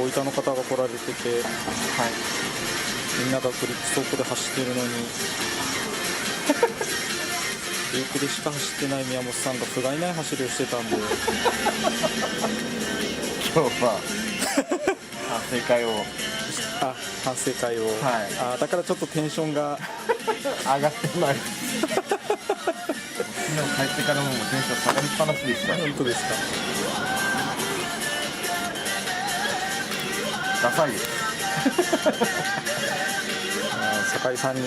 大分の方が来られてて、はい、みんながグリップ走行で走ってるのにループでしか走ってない宮本さんが不甲斐ない走りをしてたんで今日は反省会を反省会を、はい、だからちょっとテンションが上がってまいり昨日帰ってからもテンション下がりっぱなしでした。本当ですか。ダサいです酒井さんに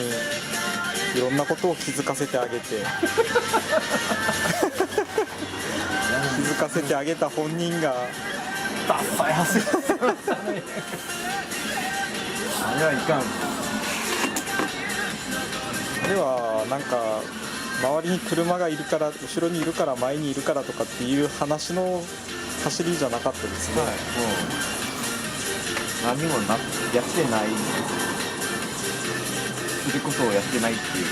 いろんなことを気づかせてあげて気づかせてあげた本人がダサい走りあれはいかん。あれはなんか周りに車がいるから後ろにいるから前にいるからとかっていう話の走りじゃなかったですね。はい、もう何もやってないすることをやってないっていう。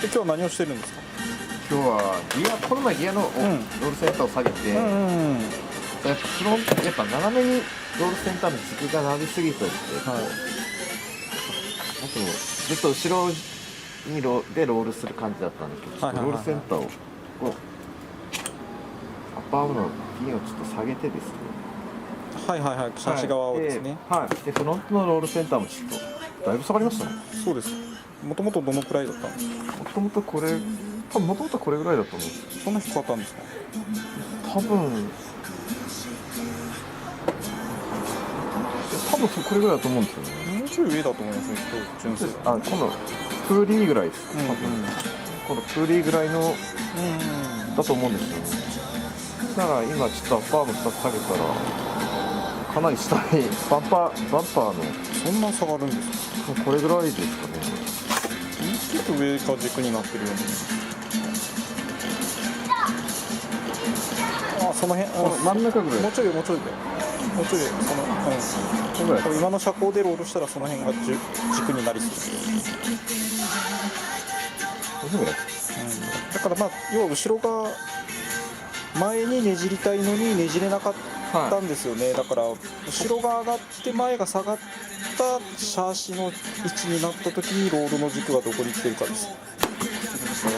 で今日何をしてるんですか。今日はこの前ギアのロールセンターを下げて、やっぱ斜めにロールセンターの軸が伸びすぎといって、はい、ずっと後ろにでロールする感じだったんですけど、ロールセンターをアッパーアームのピンをちょっと下げてですね、シャチ側をですね、でフロントのロールセンターもちょっとだいぶ下がりましたね。そうです。もともとどのくらいだったんですか。もともとこれぐらいだと思うんです。そんな低かったんですか。多分これぐらいだと思うんですよね。もうちょい上だと思いますね。純正今度プーリーぐらいです。このプーリーぐらいのだと思うんですよね。だから今ちょっとアッパーも2つ下げたらかなり下にバンパーのそんな下がるんですか。これぐらいですかね。ちょっと上か軸になってるよね。その辺真ん中ぐらい。もうちょいその今の車高でロールしたらその辺が軸になりそうだから要は後ろが前にねじりたいのにねじれなかったんですよね。だから後ろが上がって前が下がったシャーシの位置になった時にロールの軸がどこに来てるかです。そうな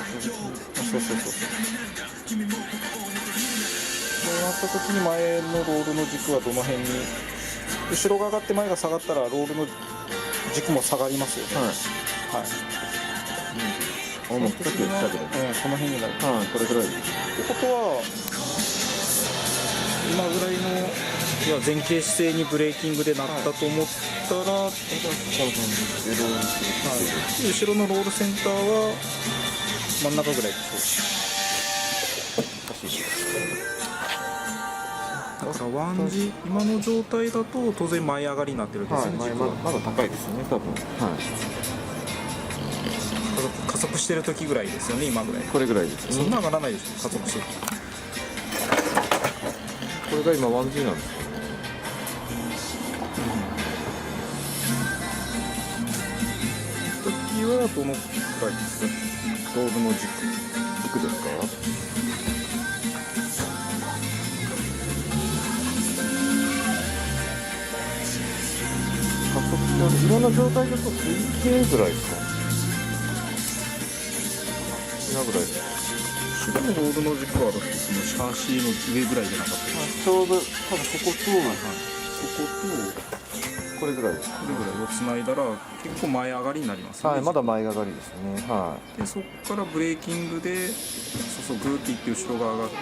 った時に前のロールの軸はどの辺に、後ろが上がって前が下がったらロールの軸も下がりますよね。もうちょっと近くで、その辺になる。これぐらい。ってことは今ぐらいの前傾姿勢にブレーキングでなったと思ったら、後ろのロールセンターは真ん中ぐらいでしょう。だから1G今の状態だと当然前上がりになってるんですよね。まだ高いですね多分。加速してる時ぐらいですよね。今ぐらい。これぐらいですね。そんな上がらないでしょ加速してる。これが今 1G なんですよね。時はどのくらいですか。ロールの軸ですか。加速していろんな状態だと水平ぐらいですか。今ぐらいです。後ろのロールの軸はだってそのシャーシーの上ぐらいじゃなかったですか。ちょうど多分こことこれぐらいです。これぐらいをつないだら結構前上がりになりますね。まだ前上がりですね。でそこからブレーキングでグーっていって後ろが上がって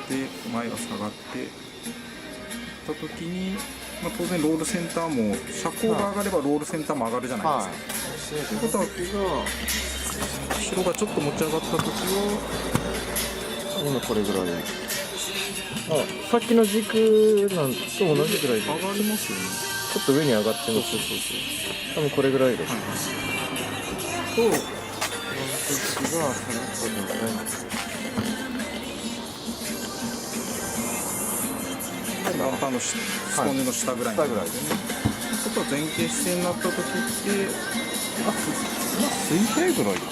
前が下がってた時に、当然ロールセンターも車高が上がればロールセンターも上がるじゃないですか。ということは後ろがちょっと持ち上がった時は今これぐらい。さっきの軸なんと同じぐらいで上がりますよね。ちょっと上に上がってます。多分これぐらいです。と、私がバンパーのスポンジの下ぐらいになるんですね。ちょっと前傾姿勢になった時って水平ぐらいかな。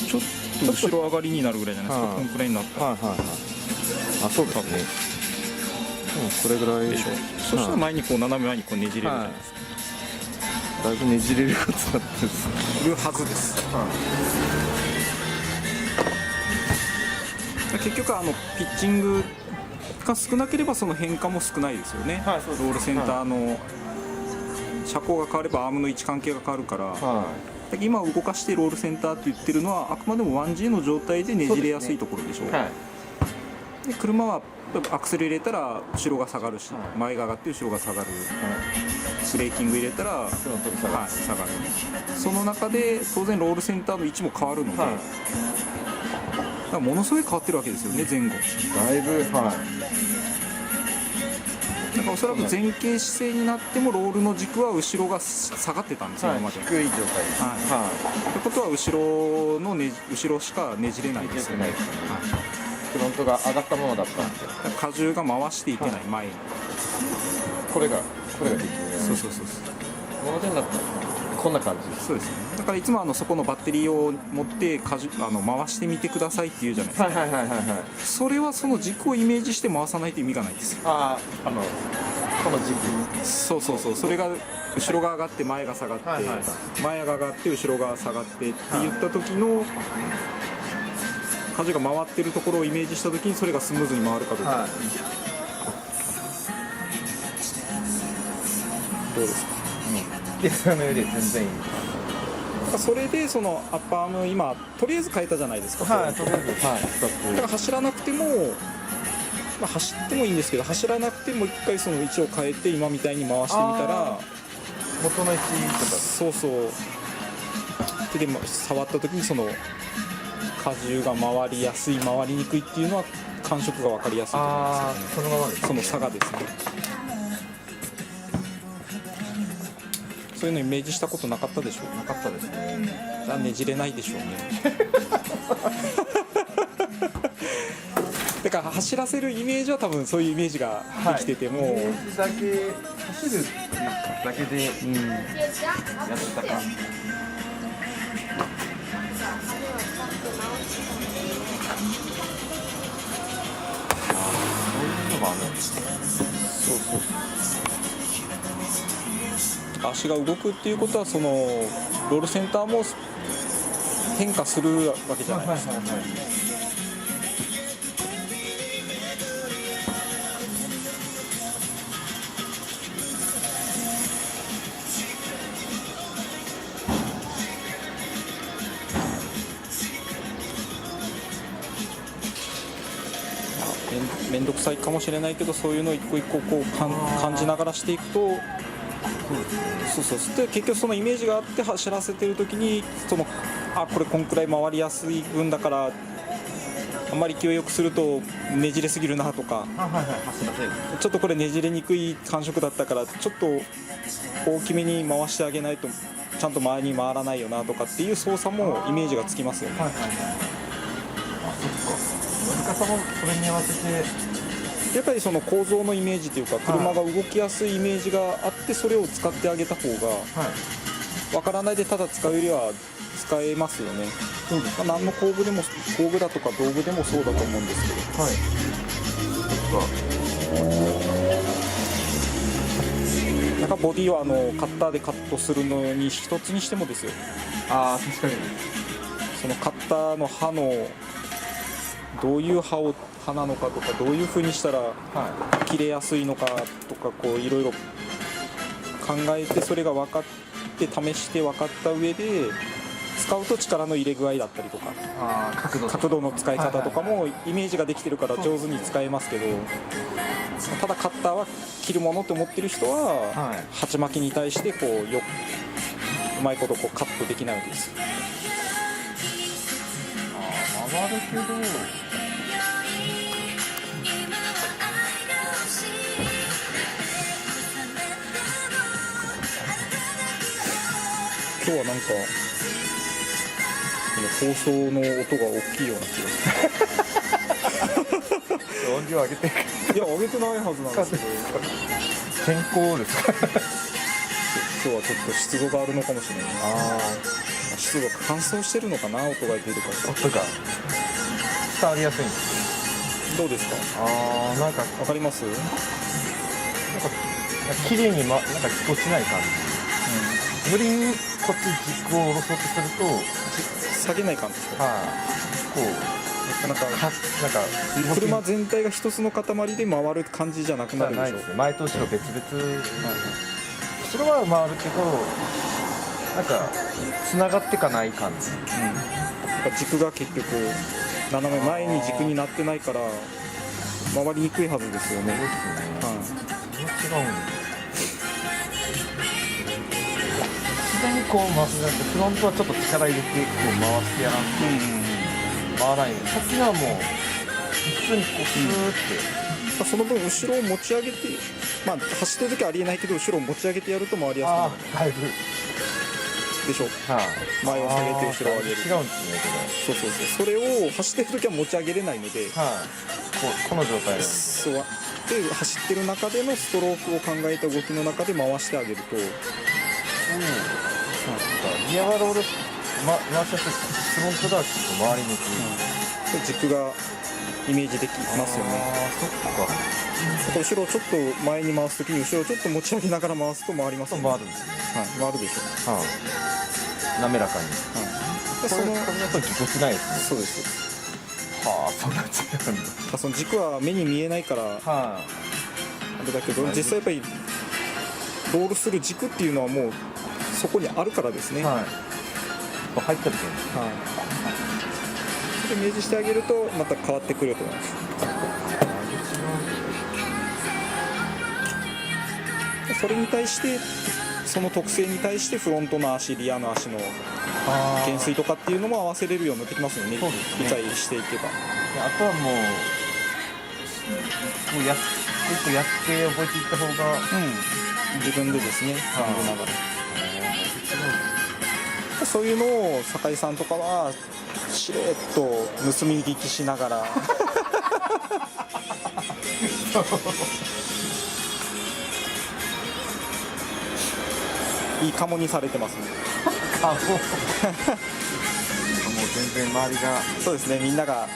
ちょっと後ろ上がりになるぐらいじゃないですか。こんくらいになったら。そうですね。これぐらいでしょ。そしたら前にこう斜め前にこうねじれるじゃないですか。だいぶねじれるやつだったんでするはずです。結局ピッチングが少なければその変化も少ないですよね。はいそうですロールセンターの車高が変わればアームの位置関係が変わるから、は今動かしてロールセンターって言ってるのはあくまでも 1G の状態でねじれやすいところでしょう。いはいで車はアクセル入れたら後ろが下がるし、はい前が上がって後ろが下がる、ブレーキング入れたらフロントに下がる下がる。その中で当然ロールセンターの位置も変わるので、はいだからものすごい変わってるわけですよね、前後。だいぶだからおそらく前傾姿勢になってもロールの軸は後ろが下がってたんですよ、今まで。低い状態ですはってことは後ろの、後ろしかねじれないですよね。ねじれてないですフロントが上がったままだったんでだから荷重が回していけない、前に。これができるそうそう。この点だったらこんな感じです。そうですね。だからいつもそこのバッテリーを持って回してみてくださいって言うじゃないですか。はい。それはその軸をイメージして回さないと意味がないですよ。この軸。そう。それが後ろが上がって前が下がって、はい前が上がって後ろが下がってって言った時の舵が回ってるところをイメージした時にそれがスムーズに回るかどうか。どうですか。計算のより全然いい。それでそのアッパーム今とりあえず変えたじゃないですか。とりあえずだから走らなくても、走ってもいいんですけど、走らなくても一回その位置を変えて今みたいに回してみたら、元の位置とかそう手で触った時にその荷重が回りやすい回りにくいっていうのは感触が分かりやすいと思いますよね。そのままです。その差がですね。そういうのイメージしたことなかったでしょう。なかったですね。じゃあねじれないでしょうね。だから走らせるイメージは多分そういうイメージができてても、イメージだけ走るだけでやってたか。そういうのがあるんですね。そう足が動くっていうことはそのロールセンターも変化するわけじゃないですか。めんどくさいかもしれないけど、そういうのを一個一個こう感じながらしていくと、そうで結局そのイメージがあって走らせてる時にこれこんくらい回りやすい分だからあんまり勢いよくするとねじれすぎるなとか、ちょっとこれねじれにくい感触だったからちょっと大きめに回してあげないとちゃんと前に回らないよなとかっていう操作もイメージがつきますよね。乗り方もそれに合わせてやっぱりその構造のイメージというか車が動きやすいイメージがあってそれを使ってあげた方がわからないでただ使うよりは使えますよね。何の工具だとか道具でもそうだと思うんですけど、なんかボディはカッターでカットするのに一つにしてもですよ。確かにそのカッターの刃のどういう刃なのかとかどういう風にしたら切れやすいのかとかこういろいろ考えてそれが分かって試して分かった上で使うと力の入れ具合だったりとか角度の使い方とかもイメージができてるから上手に使えますけど、ただカッターは切るものって思ってる人は鉢巻きに対してこううまいことこうカットできないわけですよ。回るけど今日はなんかこの放送の音が大きいような気がする。音量上げていや上げてないはずなんですけど健康ですか。今日はちょっと湿度があるのかもしれない。湿度が乾燥してるのかな、音が出るから。音が伝わりやすいんです。どうですか？なんかわかります？綺麗になんか落ちない感じ。無理にこっち軸を下ろそうとすると、下げない感じですか？こうなんか車全体が一つの塊で回る感じじゃなくなるでしょ。ないですね。前と後ろ別々。後ろは回るけど、なんか繋がってかない感じ。なんか軸が結局斜め前に軸になってないから回りにくいはずですよね。違うん自然にこう回すんじゃなくて、フロントはちょっと力入れてこう回してやらんと回らない。さっきのはもう普通にこうスーって、その分後ろを持ち上げて、まあ走ってる時はありえないけど後ろを持ち上げてやると回りやすくなるだいぶでしょ。前を下げて後ろを上げる。違うんですね、そうそれを走ってる時は持ち上げれないので、この状態で座って走ってる中でのストロークを考えた動きの中で回してあげると、リアロール回しやすい。フロントがちょっと回りにくい。軸がイメージできますよね。そっか。後ろをちょっと前に回すときに後ろをちょっと持ち上げながら回すと回りますよね。回るんですね。回るでしょ。滑らかに。でそのやっぱりぎこちないですね。そうです。そんな違うんだ。その軸は目に見えないからあれだけど、実際やっぱりロールする軸っていうのはもうそこにあるからですね。入った時に。それイメージしてあげるとまた変わってくると思います。それに対してその特性に対してフロントの足、リアの足の懸垂とかっていうのも合わせれるようになってきますよね。理解していけば。あとはもうやって覚えていった方が、自分でですね、感じながら。そういうのを酒井さんとかはしれっと盗み聞きしながらいいカモにされてますね。もう全然周りがそうですね、みんなが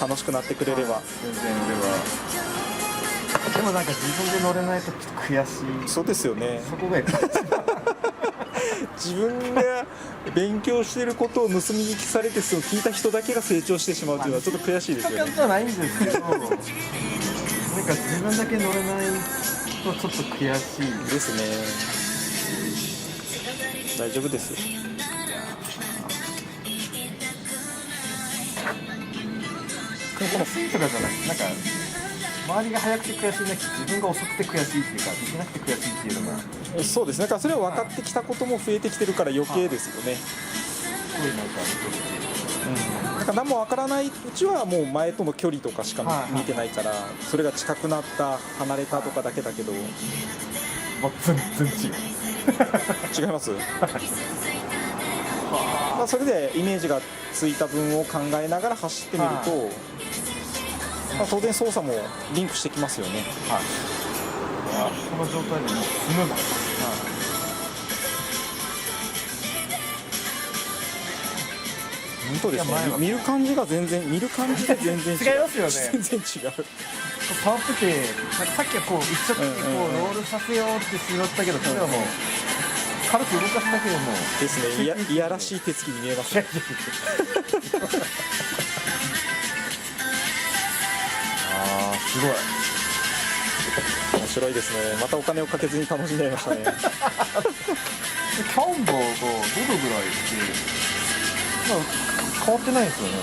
楽しくなってくれれば全然俺はでもなんか自分で乗れないとちょっと悔しい。そうですよね。そこが自分が勉強していることを盗み聞きされて、その聞いた人だけが成長してしまうというのはちょっと悔しいですよね。じゃないんですけどなんか自分だけ乗れないとちょっと悔しいですね。大丈夫です。でもこのスイートがじゃない、なんか周りが速くて悔しいなくて自分が遅くて悔しいっていうか、できなくて悔しいっていうのがそうですね。だからそれを分かってきたことも増えてきてるから余計ですよね。すごいなんかなんか何も分からないうちはもう前との距離とかしか見てないから、それが近くなった離れたとかだけだけど、もう全然違う違います。まあそれでイメージがついた分を考えながら走ってみると、まあ当然操作もリンクしてきますよね。この状態でもうスムーズ。本当ですね。見る感じで全然違う。違いますよね。全然違う。触ってて、なんかさっきはこう一生懸命こうロールさせようってしよったけど、それはもう軽く動かすだけでもですね。いやらしい手つきに見えますね。すごい面白いですね。またお金をかけずに楽しんでいましたね。キャンバーが5度ぐらいで、変わってないですよね。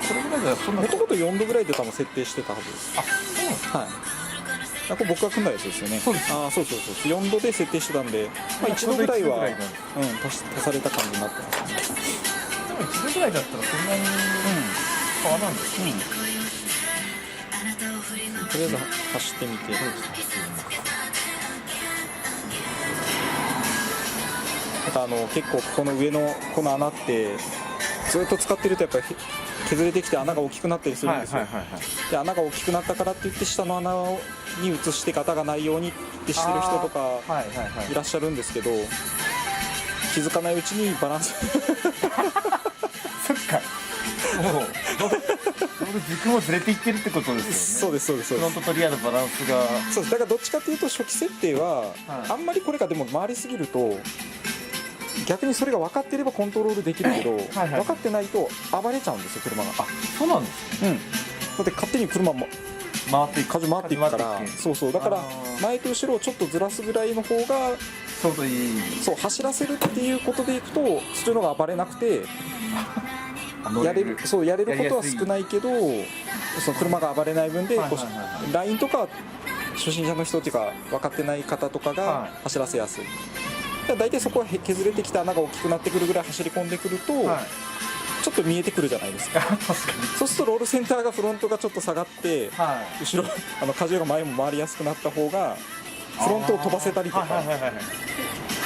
それぐらいじゃそんな。もともと4度ぐらいで多分設定してたはずです。そうなんですか。はい。これ僕が組んだやつですよね。そうです。そう4度で設定してたんで、まあ、1度ぐらいは足された感じになってますね。でも1度ぐらいだったらそんなに変わらないんですか。とりあえず走ってみて。結構ここの上のこの穴ってずっと使ってるとやっぱり削れてきて穴が大きくなったりするんですよ。で穴が大きくなったからって言って下の穴に移してガタがないようにってしてる人とかいらっしゃるんですけど、気づかないうちにバランスそっかもうどこと軸もずれていってるってことですよね。そうですそうですそうです。フロントとリアのバランスが。そうです。だからどっちかというと初期設定は、あんまりこれがでも回りすぎると逆にそれが分かっていればコントロールできるけど、分かってないと暴れちゃうんですよ車が。あ、そうなんですね。だって勝手に車も回っていくから、そうそう、だから前と後ろをちょっとずらすぐらいの方がちょうどいい。そう走らせるっていうことでいくとそっちの方が暴れなくてやれることは少ないけど、その車が暴れない分でラインとか初心者の人っていうか分かってない方とかが走らせやすい。だいたいそこは削れてきた穴が大きくなってくるぐらい走り込んでくると、ちょっと見えてくるじゃないですか。確かに。そうするとロールセンターがフロントがちょっと下がって、後ろ荷重が前も回りやすくなった方がフロントを飛ばせたりとか、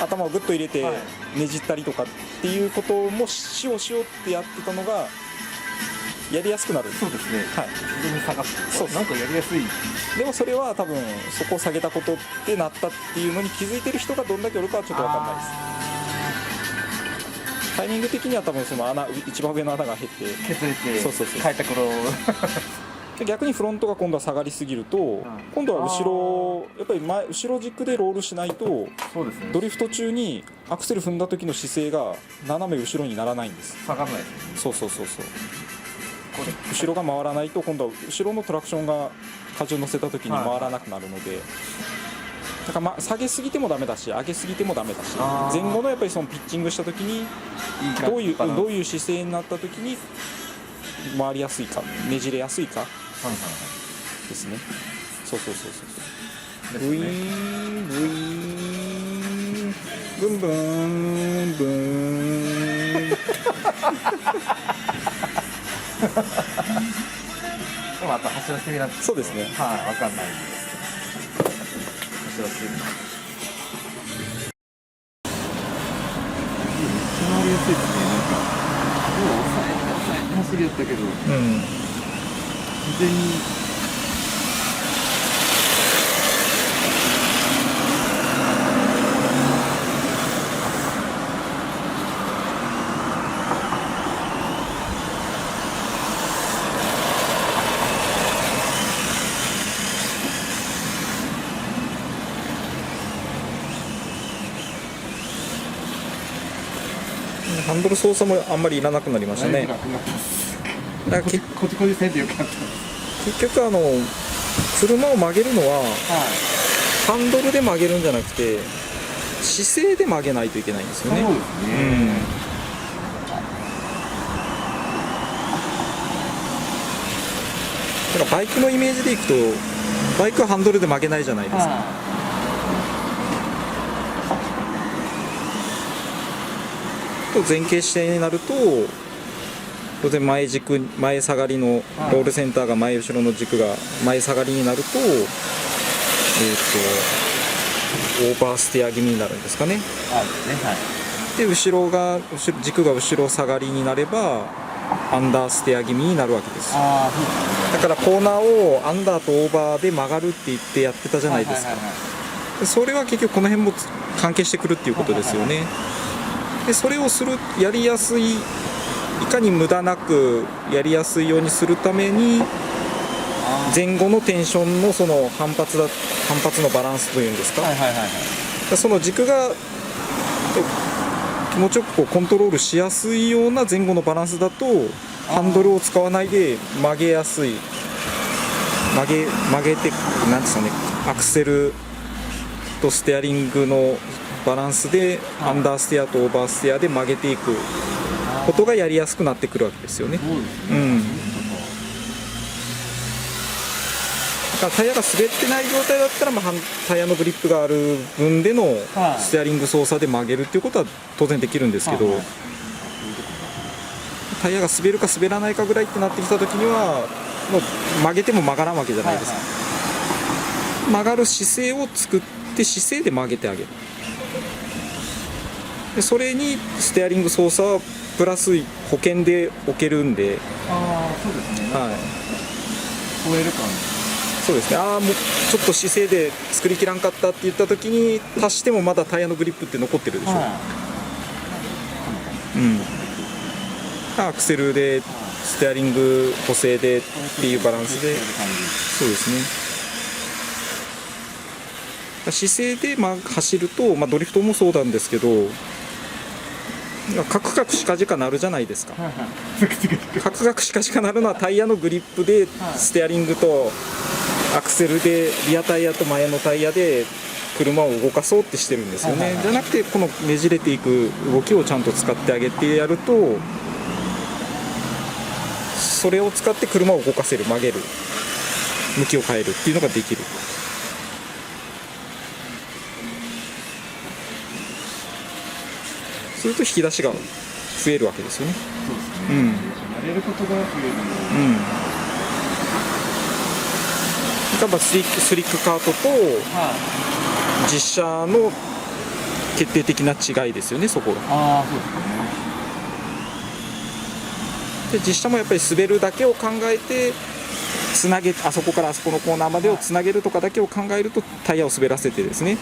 頭をグッと入れてねじったりとかっていうこともしようってやってたのがやりやすくなる。そうですね。はい。自分に下がって。そうなんかやりやすい。でもそれは多分そこを下げたことってなったっていうのに気づいてる人がどんだけおるかはちょっと分かんないです。タイミング的には多分その穴、一番上の穴が減って削れて、そう変えた頃逆にフロントが今度は下がりすぎると、今度は後ろやっぱり後ろ軸でロールしないと、そうですね、ドリフト中にアクセル踏んだ時の姿勢が斜め後ろにならないんです。下がらないですね。そう後ろが回らないと今度は後ろのトラクションが荷重乗せた時に回らなくなるので、だから下げすぎてもダメだし上げすぎてもダメだし、前後のやっぱりそのピッチングした時にどういう姿勢になった時に回りやすいかねじれやすいかですね。そうブイーンブイーンブンブンブンまた走らせてみなって。そうですね。はい、わかんないんで走らせてみな。回りやすいですね。なんかもう抑えて走りやったけど、完全にハンドル操作もあんまりいらなくなりましたね。だからこじこじせんでよかった。結局車を曲げるのは、ハンドルで曲げるんじゃなくて姿勢で曲げないといけないんですよね。そうですね。だからバイクのイメージでいくとバイクはハンドルで曲げないじゃないですか。前傾姿勢になると当然前下がりのロールセンターが前後ろの軸が前下がりになると、オーバーステア気味になるんですかね。で軸が後ろ下がりになればアンダーステア気味になるわけです。だからコーナーをアンダーとオーバーで曲がるって言ってやってたじゃないですか。それは結局この辺も関係してくるっていうことですよね。でそれをやりやすい、いかに無駄なくやりやすいようにするために前後のテンションのその反発のバランスというんですか、その軸が気持ちよくコントロールしやすいような前後のバランスだとハンドルを使わないで曲げやすい、曲げてなんですかね、アクセルとステアリングのバランスでアンダーステアとオーバーステアで曲げていくことがやりやすくなってくるわけですよね。だからタイヤが滑ってない状態だったら、タイヤのグリップがある分でのステアリング操作で曲げるっていうことは当然できるんですけど、タイヤが滑るか滑らないかぐらいってなってきた時にはもう曲げても曲がらんわけじゃないですか。曲がる姿勢を作って姿勢で曲げてあげる。でそれにステアリング操作はプラス保険で置けるんで、そうですね。超える感じ。そうですね。もうちょっと姿勢で作りきらんかったって言った時に足してもまだタイヤのグリップって残ってるでしょ。アクセルでステアリング補正でっていうバランスで、そうですね。姿勢で走ると、ドリフトもそうなんですけど、カクカクしかじかなるじゃないですか。カクカクしかじかなるのはタイヤのグリップで、ステアリングとアクセルでリアタイヤと前のタイヤで車を動かそうってしてるんですよね。じゃなくてこのねじれていく動きをちゃんと使ってあげてやると、それを使って車を動かせる、曲げる、向きを変えるっていうのができる。すると引き出しが増えるわけですよね。そうですね。やれることが増える。やっぱスリックカートと実車の決定的な違いですよね、そこが。そうですね。で実車もやっぱり滑るだけを考えてつなげ、あそこからあそこのコーナーまでをつなげるとかだけを考えるとタイヤを滑らせてですねっ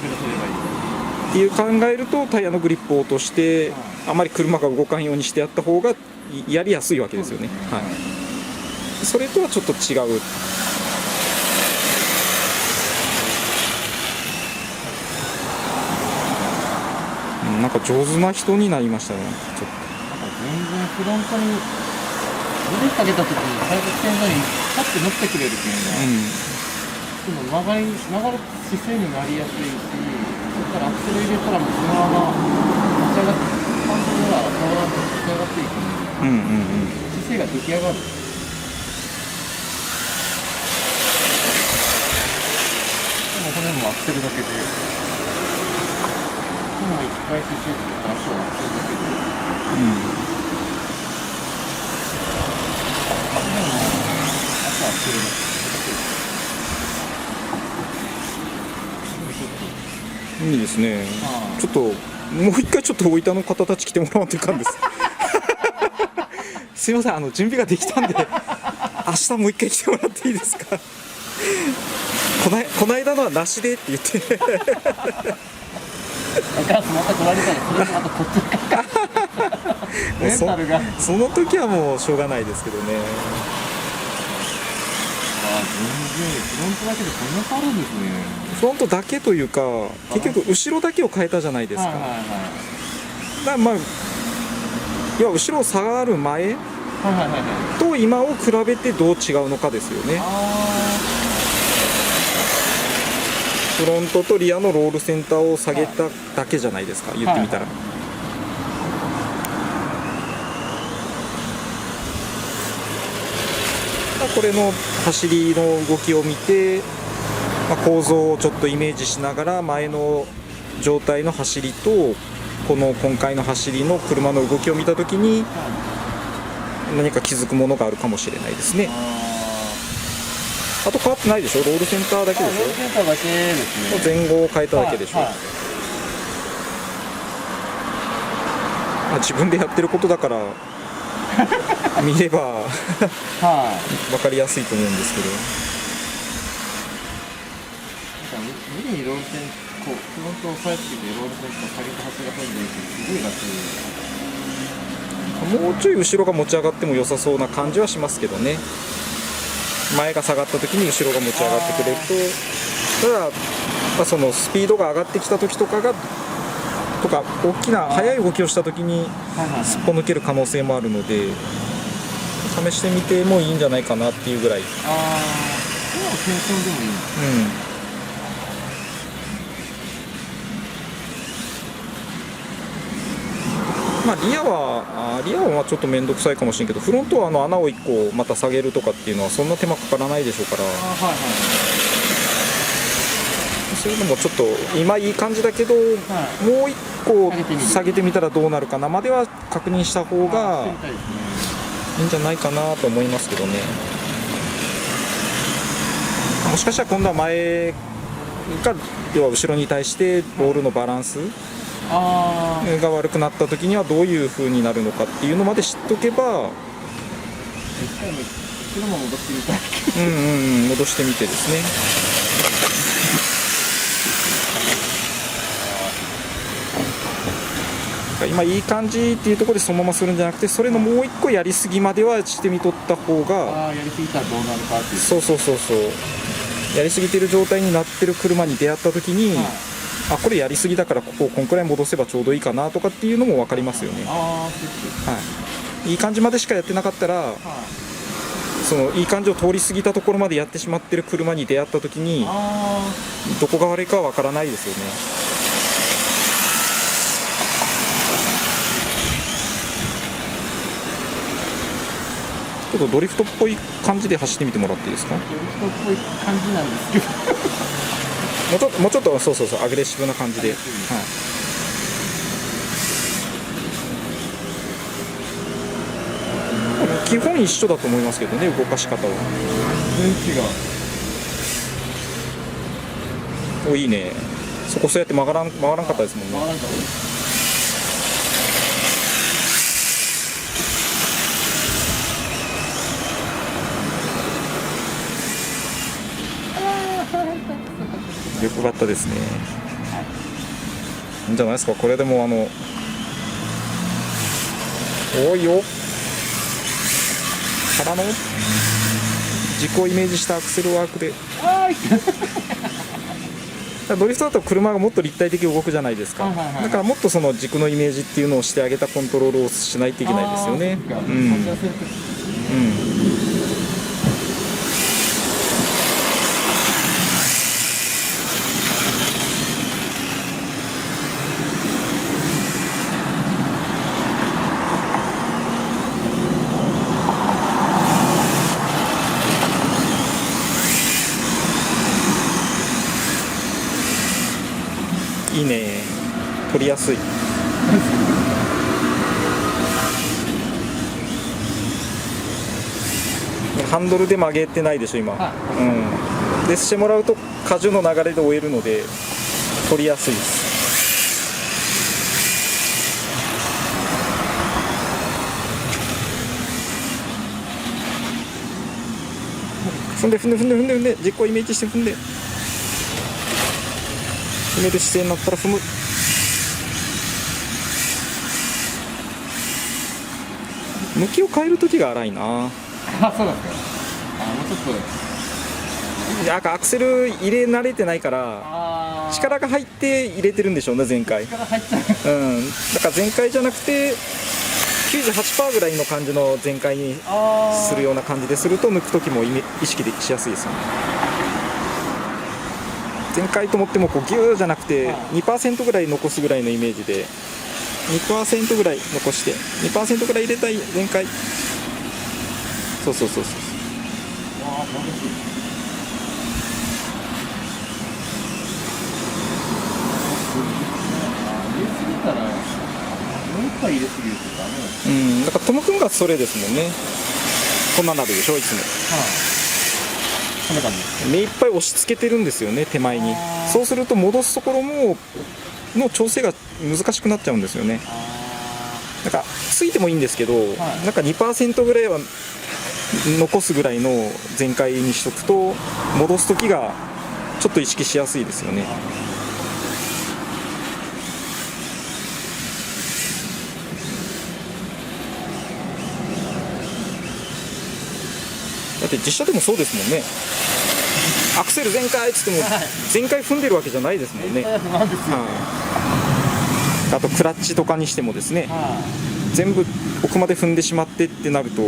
ていう考えるとタイヤのグリップを落としてあまり車が動かんようにしてやった方がやりやすいわけですよね。それとはちょっと違う。なんか上手な人になりましたね。ちょっと全然フロントにブレーキかけた時に最初線路にパッて乗ってくれるっていうのは、曲がる姿勢になりやすいし、そこからアクセル入れたらもうそのまま立ち上がってハンドルが変わらず立ち上がっていく姿勢が出来上がる。でも骨もアクセルだけでもう一回姿勢とか足をアクセルだけでいいですね。ちょっともう一回ちょっとお板の方たち来てもらわんといかんです。すいません、準備ができたんで明日もう一回来てもらっていいですか。この間のはなしでって言って。その時はもうしょうがないですけどね。全然フロントだけでこんな変わるんですね。フロントだけというか結局後ろだけを変えたじゃないですか。だから要は後ろを下がる前と今を比べてどう違うのかですよね。フロントとリアのロールセンターを下げただけじゃないですか、言ってみたら。これの走りの動きを見て、構造をちょっとイメージしながら前の状態の走りと今回の走りの車の動きを見たときに何か気づくものがあるかもしれないですね。あと変わってないでしょ、ロールセンターだけでしょ。ロールセンターだけですね。前後を変えただけでしょ。自分でやってることだから見れば分かりやすいと思うんですけど。無理にロールセンフロントを押さえつけてロールセンター下げて走らせるんですごい楽。もうちょい後ろが持ち上がっても良さそうな感じはしますけどね。前が下がった時に後ろが持ち上がってくれると、ただ、そのスピードが上がってきた時とか大きな速い動きをした時にすっぽ抜ける可能性もあるので、試してみてもいいんじゃないかなっていうぐらい。そうテンションでもいい。リアはちょっと面倒くさいかもしれんけど、フロントは穴を1個また下げるとかっていうのはそんな手間かからないでしょうから、そういうのもちょっと今いい感じだけど、もう1個下げてみたらどうなるかなまでは確認した方がいいんじゃないかなと思いますけどね。もしかしたら今度は前が要は後ろに対してボールのバランスが悪くなった時にはどういう風になるのかっていうのまで知っとけば、戻してみてですね。か、今いい感じっていうところでそのままするんじゃなくて、それのもう一個やりすぎまではしてみとった方が、ああ、やりすぎたらどうなるかっていう。そうそうそうそう、やりすぎてる状態になってる車に出会った時に、はい、あ、これやりすぎだからここんくらい戻せばちょうどいいかなとかっていうのも分かりますよね。ああ、そうです。はい、いい感じまでしかやってなかったら、はい、そのいい感じを通り過ぎたところまでやってしまってる車に出会った時に、あどこが悪いかは分からないですよね。ちょっとドリフトっぽい感じで走ってみてもらっていいですか。あ、ドリフトっぽい感じなんですけど。もうちょっとそうそうそう、アグレッシブな感じで、はい、基本一緒だと思いますけどね、動かし方は。全然違う。お、いいね。そこそうやって曲がらんかったですもんね。回らんかった。よかったですね。いいんじゃないですか。これでも多いよからの自己イメージしたアクセルワークで。ドリフトだと車がもっと立体的に動くじゃないですか。はいはいはい、だからもっとその軸のイメージっていうのをしてあげたコントロールをしないといけないですよね。いいね、取りやすい。ハンドルで曲げてないでしょ今、でしてもらうと荷重の流れで終えるので取りやすいです。踏んで実行イメージして踏んでめる姿勢になったら踏む。向きを変えるときが荒いな。あ、そうなんですか。あ、もうちょっと。なんかアクセル入れ慣れてないから力が入って入れてるんでしょうね、前回。力入っちゃう。だから前回じゃなくて 98% ぐらいの感じの全開にするような感じですると抜くときも意識しやすいですよね。全開と思ってもこうギューじゃなくて 2% ぐらい残すぐらいのイメージで 2% ぐらい残して 2% ぐらい入れたい全開。そうそうそうそう。入れすぎるとかね。だからトム君がそれですもんね。こんななるでしょいつも。こんな感じです。目いっぱい押し付けてるんですよね、手前に。そうすると戻すところの調整が難しくなっちゃうんですよね。なんかついてもいいんですけど、なんか 2% ぐらいは残すぐらいの全開にしとくと戻す時がちょっと意識しやすいですよね。だって実車でもそうですもんね。アクセル全開っつっても全開踏んでるわけじゃないですもんね。あとクラッチとかにしてもですね、全部奥まで踏んでしまってってなると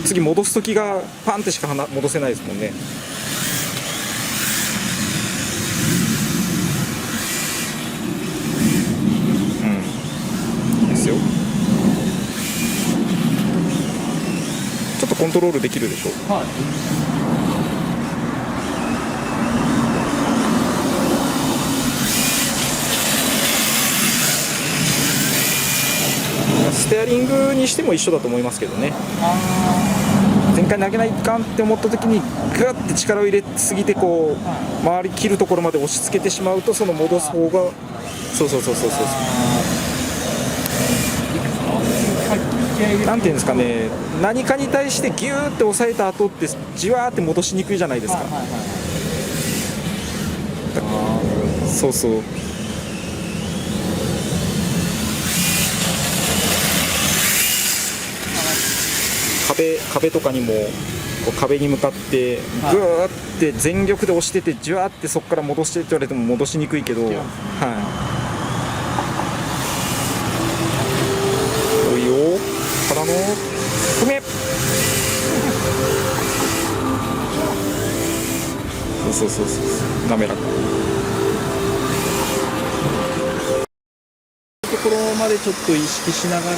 次戻す時がパンってしか戻せないですもんね。ですよ。ちょっとコントロールできるでしょう。ステアリングにしても一緒だと思いますけどね。前回投げないかんって思った時にグワッて力を入れすぎてこう周り切るところまで押し付けてしまうとその戻す方がそうなんていうんですかね、何かに対してギューって押さえた後ってじわーって戻しにくいじゃないですか。そうそう。壁とかにもこう壁に向かってグーって全力で押しててジュワーってそこから戻してって言われても戻しにくいけど、はい、おいよからの踏めそう滑らかところまでちょっと意識しながら、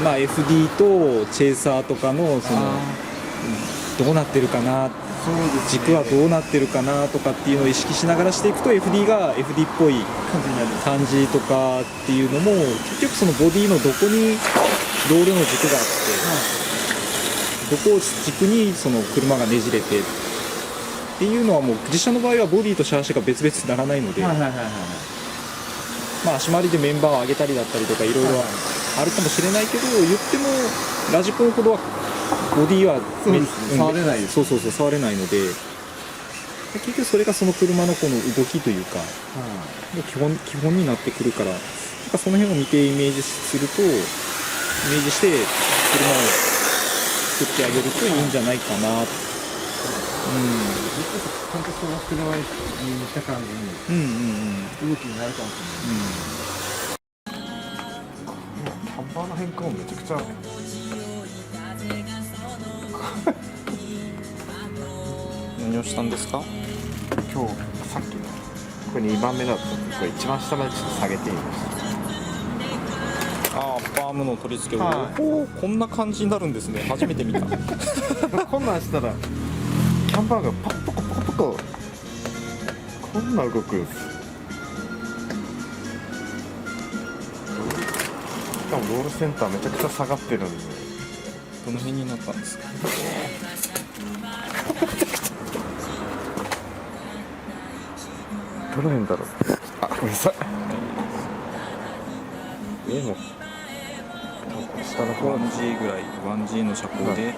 まあ、FD とチェイサーとかのそのどうなってるかな、軸はどうなってるかなとかっていうのを意識しながらしていくと FD が FD っぽい感じとかっていうのも結局そのボディのどこにロールの軸があってどこを軸にその車がねじれてっていうのはもう実車の場合はボディとシャーシが別々にならないので、まあ足回りでメンバーを上げたりだったりとかいろいろあるかもしれないけど、言ってもラジコンほどはボディは触れないです。そう触れないので、結局それがその車のこの動きというか、基本になってくるから、なんかその辺を見てイメージするとイメージして車を作ってあげるといいんじゃないかな。ちゃんとその車に似た感じに動きになるかもしれない。キャンバーの変更もめちゃくちゃ何をしたんですか？今日さっきのこれ2番目だったんで、これ一番下までちょっと下げてみました。ああ、バームの取り付けを、はいおーこんな感じになるんですね。初めて見た。こんなんしたらキャンバーがパッポコポコポコこんな動くんです。しかもロールセンターめちゃくちゃ下がってるんで、どの辺になったんですか？どの辺だろう。あ、ごめんなさい。上の下の方 1G ぐらい、1G の車高で、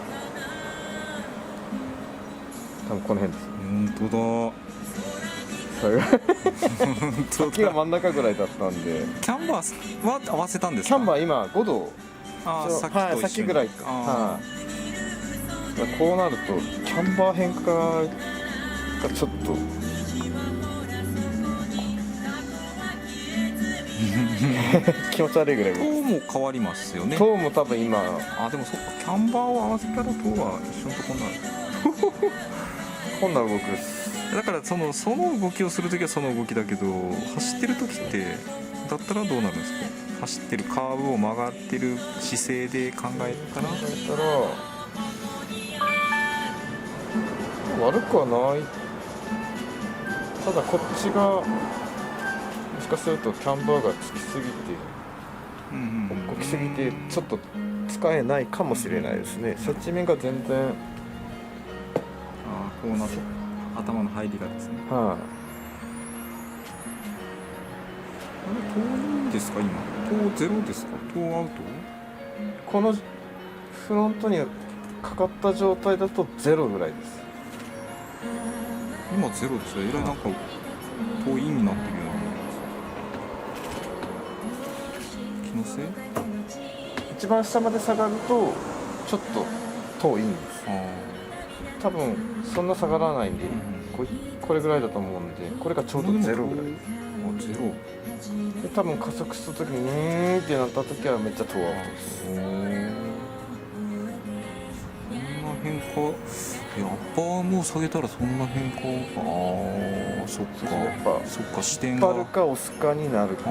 多分この辺です。本当だ。それが本当だ。木が真ん中ぐらいだったんで、キャンバーは合わせたんですか？キャンバー今5度、あーさっきと一緒に、はい、さっきぐらいか。あはい、こうなるとキャンバー変化がちょっと気持ち悪いぐらいー、塔も変わりますよね。トーも多分今あ、でもそっか、キャンバーを合わせたら塔は一緒のとこになる。こんな動くですだからその動きをするときはその動きだけど、走ってるときってだったらどうなるんですか？走ってるカーブを曲がってる姿勢で考えたら、だったら悪くはない。ただこっちがもしかするとキャンバーがつきすぎて大きすぎてちょっと使えないかもしれないですね。接地面が全然、あこうなって頭の入りがですね。はい、あれ、塔いいですか今？塔ゼロですか？塔アウト？このフロントにかかった状態だとゼロぐらいです。今ゼロですよ。えらいなんか塔インになってるような気のせい？一番下まで下がるとちょっと遠いんです。あ多分そんな下がらないんで、これぐらいだと思うんで、これがちょうどゼロぐらい。あ、ゼロ。で多分加速した時にってなった時はめっちゃ遠アウトです。こんな変化、やっぱもう下げたらそんな変化か。ああ、そっか。やっぱそっか、視点引っが張るか押すかになるけんか。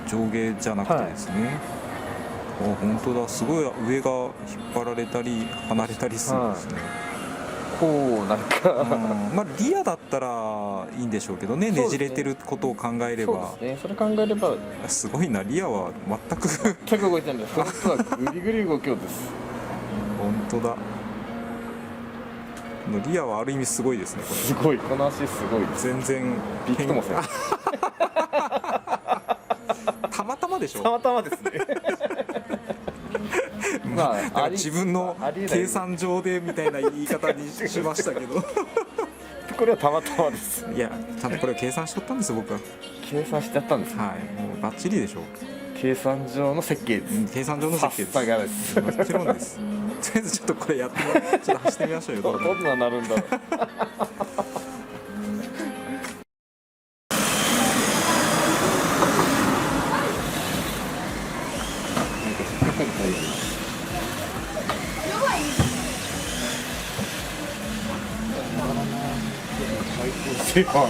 上下じゃなくてですね。あ、本当だ。すごい上が引っ張られたり離れたりするんですね。こうなんかまあリアだったらいいんでしょうけどね。ねじれてることを考えれば。そうですね。それ考えればすごいな。リアは全く全く動いてないんです。フロントはグリグリ動きようです。本当だ。リアはある意味すごいですね。これすごい。この足すごいです。全然びくともせん。たまたまでしょ。たまたまですね。まあだから自分の計算上でみたいな言い方にしましたけどこれはたまたまです。いや、ちゃんとこれを計算しとったんですよ僕は。計算してやったんです。はい、もうバッチリでしょ。計算上の設計です。計算上の設計です。さすがです。もちろんです。とりあえずちょっとこれやってちょっと走ってみましょうよ。どんななるんだろう。最高。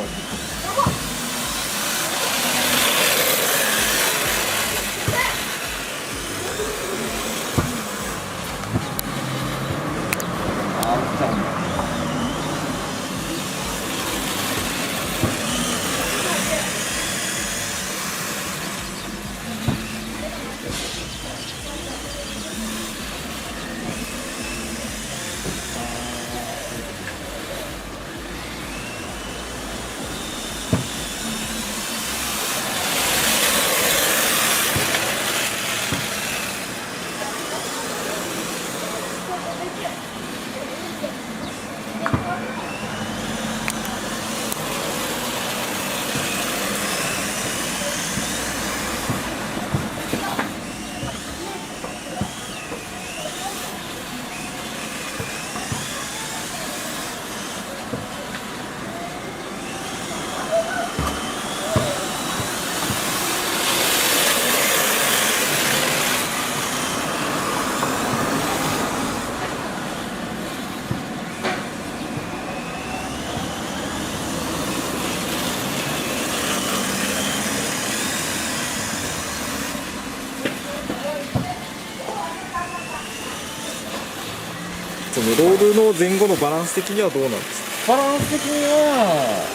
そのロールの前後のバランス的にはどうなんですか？バランス的には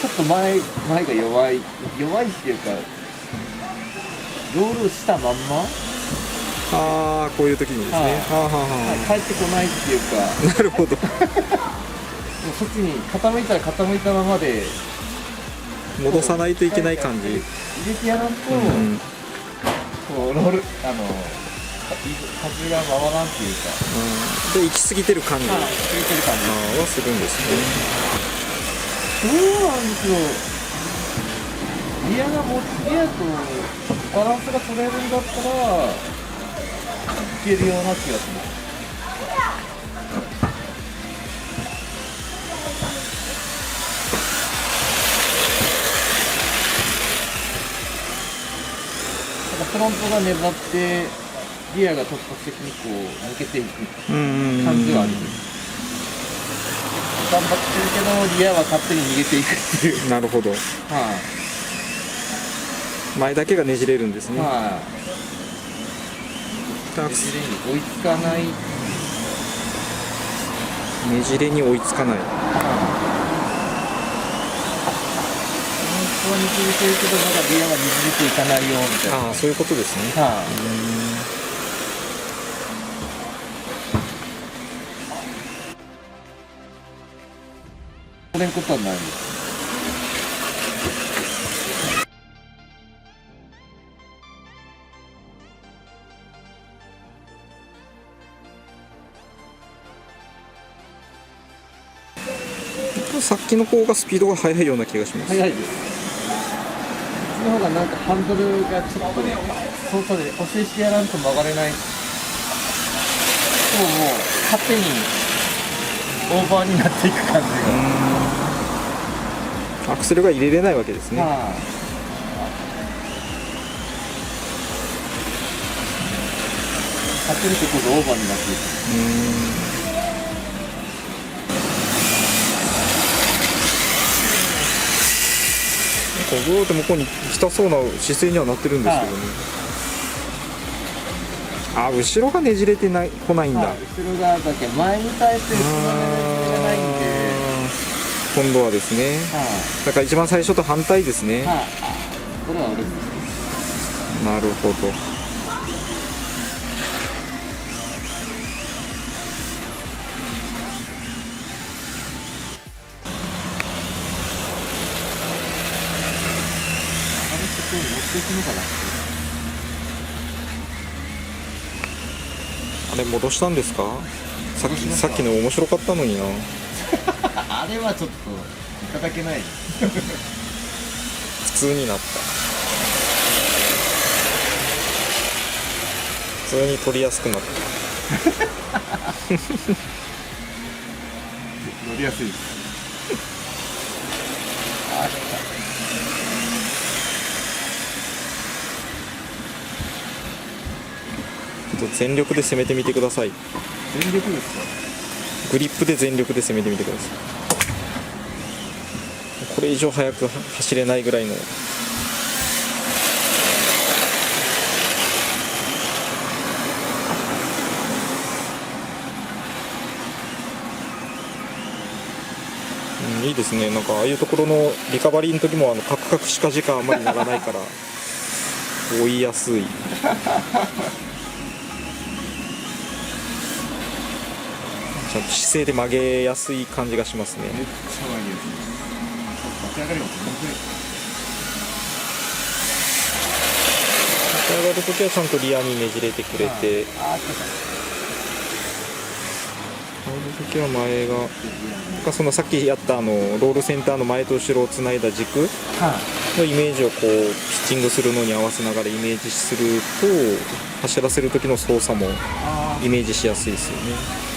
ちょっと前が弱いっていうか、ロールしたまんま、ああ、こういう時にですね。はあはあは帰ってこないっていうか、あ。なるほど。もうそっちに傾いたら傾いたままで戻さないといけない感じ。入れてやらんと、うんこうロール風が回らんっていうか、で行き過ぎてる感じ、入れてる感じ。はするんですね。そうなんですよ。ギアとバランスが取れるんだったらいけるような気がします。なんかフロントが粘ってギアが突発的にこう抜けていく感じはあります。頑張ってるけどギアは勝手に逃げていくっていう。なるほど。はい、前だけがねじれるんですね。はい、ねじれに追いつかない。ねじれに追いつかない。本当はねじれてるけどまだギアがねじれていかないよみたいな。ああ、そういうことですね。はい、これんことはないです。さっきの方がスピードが速いような気がします。早いです。その方がなんかハンドルがちょっとね、外で補正してやらんと曲がれない。もう勝手にオーバーになっていく感じが。アクセルが入れれないわけですね。はい、勝手にここがオーバーになっていく。こうぐーっと向こうに来たそうな姿勢にはなってるんですけどね。あ、後ろがねじれてない来ないんだ。はい、後ろがだけ前に対して後ろがねじれないんで。今度はですね、だから一番最初と反対ですね。はい、これは俺です。なるほど。持っていくのかな。あれ戻したんですか？さっきの面白かったのにな。あれはちょっといただけない。普通になった。普通に取りやすくなった。乗りやすいです。ちょっと全力で攻めてみてください。全力ですか？グリップで全力で攻めてみてください。これ以上速く走れないぐらいの。いいですね。なんかああいうところのリカバリーの時もカクカクしか時間あんまりならないから追いやすい。ちゃんと姿勢で曲げやすい感じがしますね。めっちゃいいですね。立ち上がりも全立ち上がる時はちゃんとリアにねじれてくれて、然。ああ、来ました。乗る時は前がそのさっきやったロールセンターの前と後ろをつないだ軸のイメージをこうピッチングするのに合わせながらイメージすると走らせる時の操作もイメージしやすいですよね。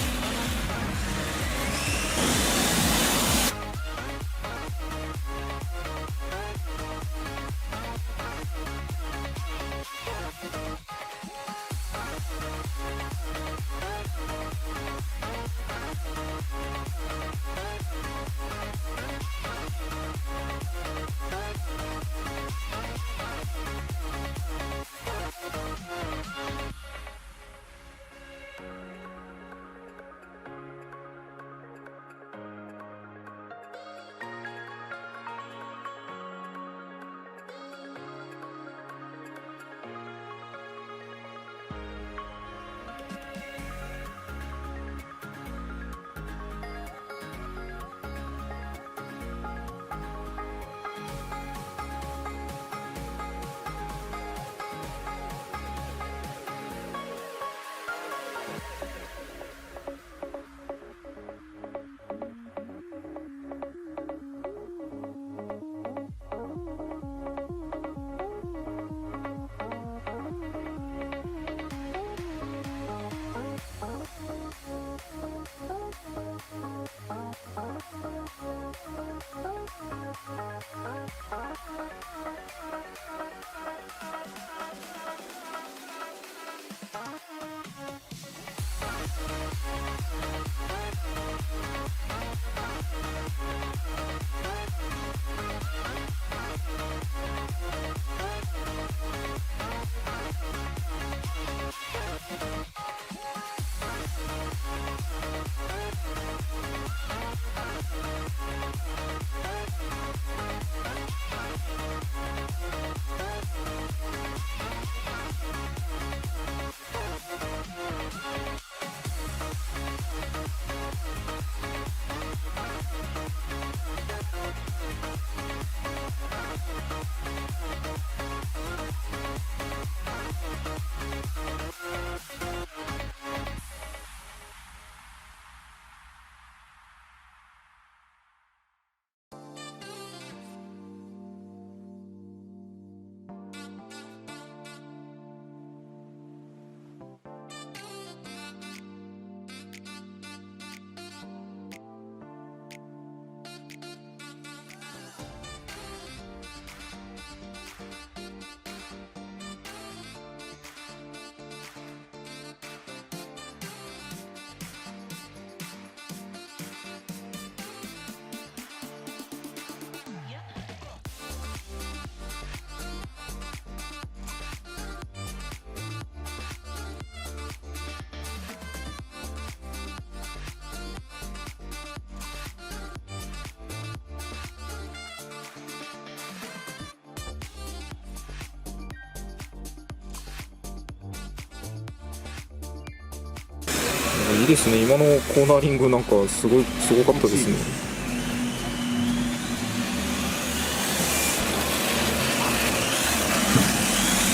いいですね。今のコーナーリングなんかすごかったですね。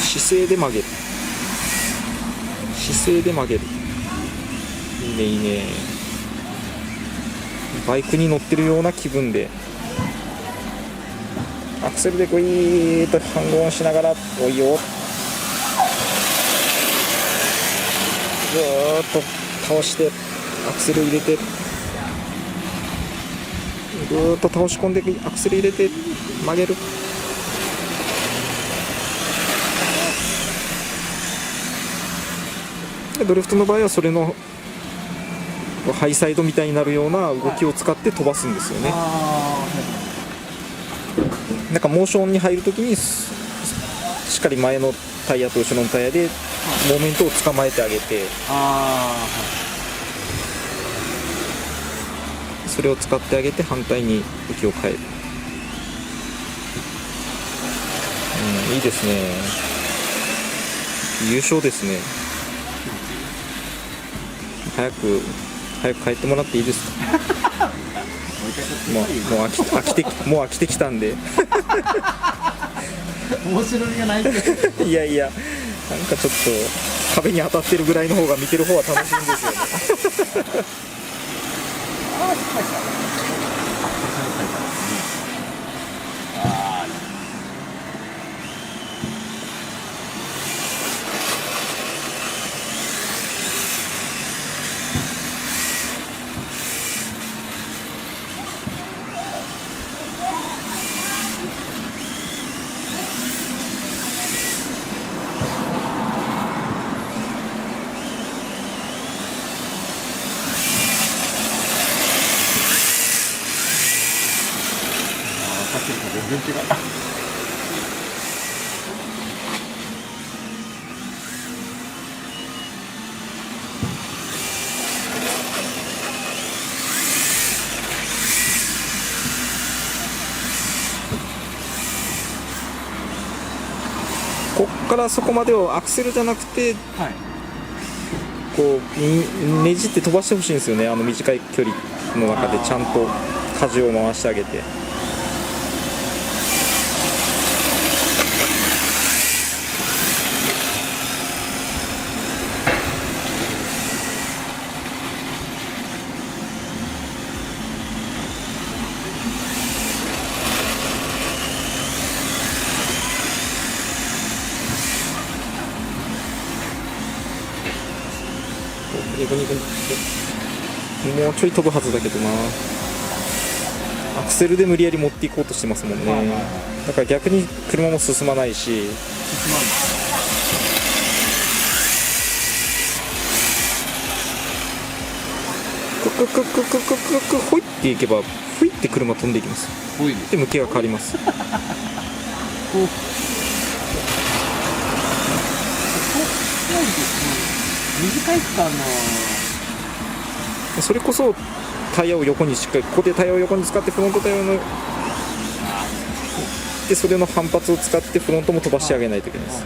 姿勢で曲げる。姿勢で曲げる。いいねいいね。バイクに乗ってるような気分でアクセルでグイーッとハングオンしながらおいよ。ーっと倒してアクセル入れて、ぐーっと倒し込んでアクセル入れて曲げる。でドリフトの場合はそれのハイサイドみたいになるような動きを使って飛ばすんですよね。なんかモーションに入るときにしっかり前のタイヤと後ろのタイヤでモーメントを捕まえてあげて、それを使ってあげて反対に向きを変える。いいですね。優勝ですね。早く帰ってもらっていいですか。もう飽きてきたんで。面白みがないって。いやいや、なんかちょっと壁に当たってるぐらいの方が見てる方は楽しいんですよね。さっきと全然違う。こっからそこまでをアクセルじゃなくてはい。こうねじって飛ばしてほしいんですよね。短い距離の中でちゃんと舵を回してあげて。もうちょい飛ぶはずだけどな。アクセルで無理やり持っていこうとしてますもんね。だから逆に車も進まないし、ククククククククほいっていけばふいって車飛んでいきます。多いです。で向きが変わります。短い区間のそれこそタイヤを横にしっかり、ここでタイヤを横に使ってフロントタイヤのでそれの反発を使ってフロントも飛ばしてあげないといけないです。